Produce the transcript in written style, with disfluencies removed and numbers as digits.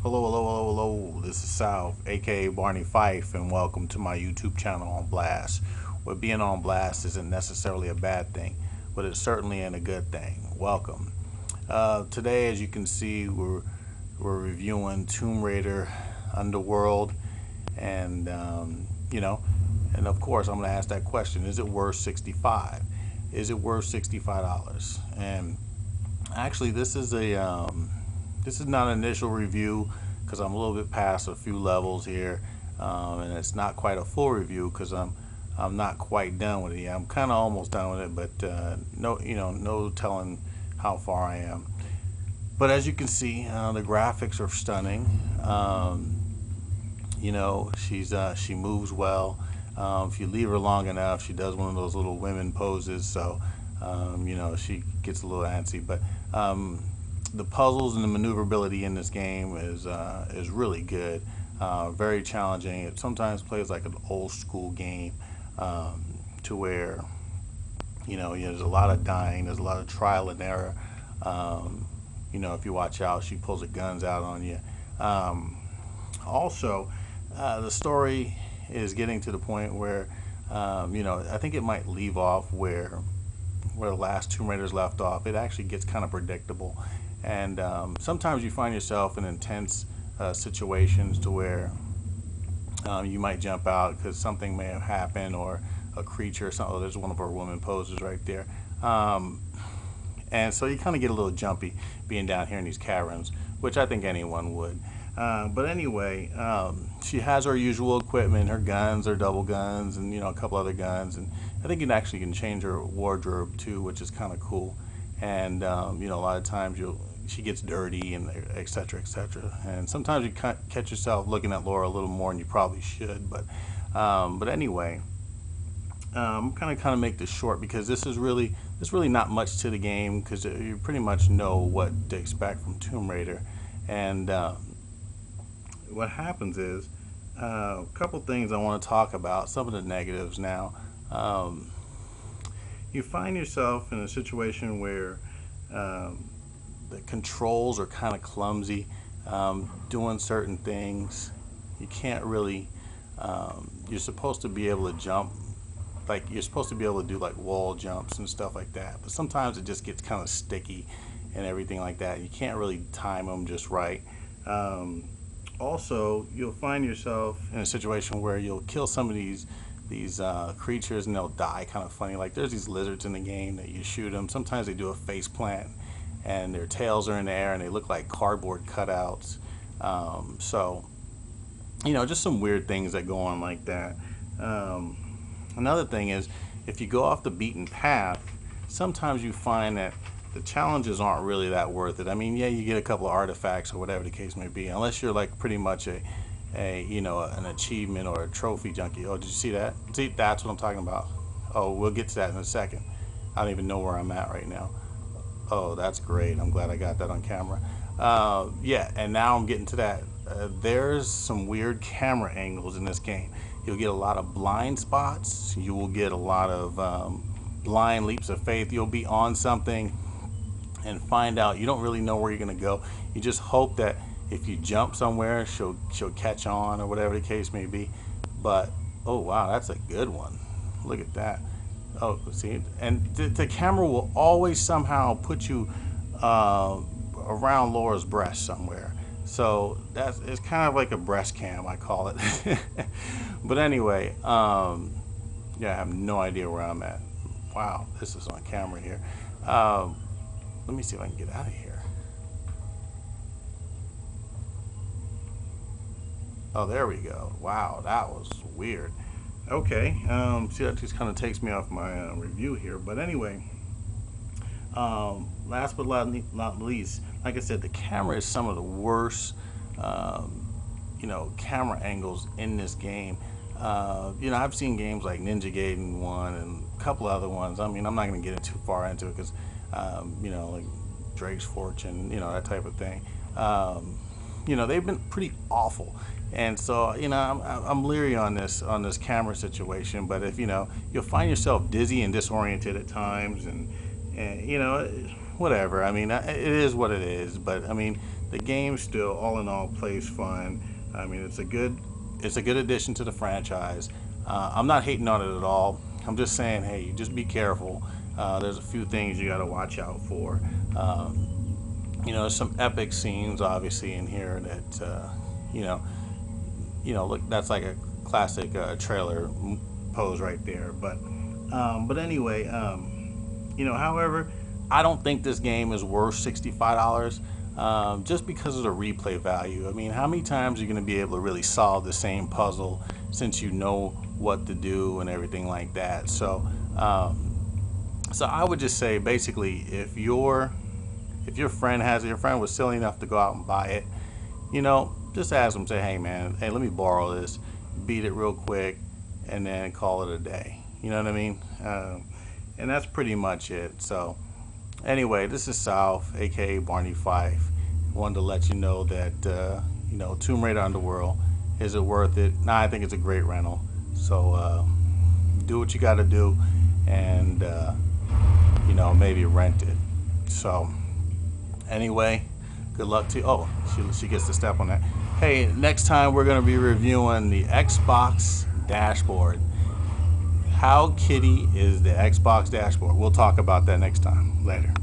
Hello, hello, hello, hello. This is South, aka Barney Fife, and welcome to my YouTube channel on Blast. Where being on Blast isn't necessarily a bad thing, but it certainly ain't a good thing. Welcome. Today, as you can see, we're reviewing Tomb Raider Underworld, and and of course, I'm going to ask that question: is it worth 65? Is it worth $65? And actually, this is not an initial review because I'm a little bit past a few levels here, and it's not quite a full review because I'm not quite done with it yet. I'm kind of almost done with it, but no telling how far I am. But as you can see, the graphics are stunning. She moves well. If you leave her long enough, she does one of those little women poses. So she gets a little antsy, but the puzzles and the maneuverability in this game is really good. Very challenging. It sometimes plays like an old school game, to where there's a lot of dying, there's a lot of trial and error. If you watch out, she pulls the guns out on you. Also, the story is getting to the point where I think it might leave off where the last Tomb Raiders left off. It actually gets kind of predictable, and sometimes you find yourself in intense situations to where you might jump out because something may have happened, or a creature or something. Oh, there's one of our woman poses right there. And so you kind of get a little jumpy being down here in these caverns, which I think anyone would. But anyway, she has her usual equipment, her guns, her double guns, and a couple other guns, and I think it actually can change her wardrobe too, which is kind of cool. And a lot of times she gets dirty and etc. etc. And sometimes you catch yourself looking at Laura a little more than you probably should. But anyway, I'm kind of make this short because there's really not much to the game because you pretty much know what to expect from Tomb Raider. And what happens is a couple things I want to talk about. Some of the negatives now. You find yourself in a situation where the controls are kind of clumsy, doing certain things. You can't really. You're supposed to be able to jump, like you're supposed to be able to do like wall jumps and stuff like that. But sometimes it just gets kind of sticky and everything like that. You can't really time them just right. Also, you'll find yourself in a situation where you'll kill some of these creatures and they'll die kind of funny. Like there's these lizards in the game that you shoot them. Sometimes they do a face plant and their tails are in the air and they look like cardboard cutouts. So just some weird things that go on like that. Another thing is, if you go off the beaten path, sometimes you find that the challenges aren't really that worth it. I mean, yeah, you get a couple of artifacts or whatever the case may be, unless you're like pretty much an achievement or a trophy junkie. Oh, did you see that? See, that's what I'm talking about. Oh, we'll get to that in a second. I don't even know where I'm at right now. Oh, that's great. I'm glad I got that on camera. Yeah, and now I'm getting to that. There's some weird camera angles in this game. You'll get a lot of blind spots. You will get a lot of blind leaps of faith. You'll be on something and find out you don't really know where you're going to go. You just hope that if you jump somewhere, she'll catch on or whatever the case may be. But oh wow, that's a good one. Look at that. Oh, see, and the camera will always somehow put you around Laura's breast somewhere. So it's kind of like a breast cam, I call it. But anyway, yeah, I have no idea where I'm at. Wow, this is on camera here. Let me see if I can get out of here. Oh, there we go. Wow, that was weird. Okay, see, that just kind of takes me off my review here. But anyway, last but not least, like I said, the camera is some of the worst, camera angles in this game. I've seen games like Ninja Gaiden 1 and a couple other ones. I mean, I'm not going to get too far into it because, like Drake's Fortune, that type of thing. They've been pretty awful. And so, I'm leery on this camera situation. But if you'll find yourself dizzy and disoriented at times, and whatever. I mean, it is what it is. But I mean, the game still, all in all, plays fun. I mean, it's a good addition to the franchise. I'm not hating on it at all. I'm just saying, hey, just be careful. There's a few things you got to watch out for. There's some epic scenes, obviously, in here that, look, that's like a classic trailer pose right there. But anyway, however, I don't think this game is worth $65. Just because of the replay value. I mean, how many times are you going to be able to really solve the same puzzle since you know what to do and everything like that? So I would just say, basically, if your friend has it, your friend was silly enough to go out and buy it, just ask them, say, hey man, hey, let me borrow this, beat it real quick, and then call it a day. You know what I mean? And that's pretty much it. So anyway, this is South, aka Barney Fife. Wanted to let you know that Tomb Raider Underworld, is it worth it? Nah, I think it's a great rental. So do what you got to do, and maybe rent it. So anyway, good luck to you. Oh, she gets to step on that. Hey, next time we're going to be reviewing the Xbox dashboard. How kitty is the Xbox dashboard? We'll talk about that next time. Later.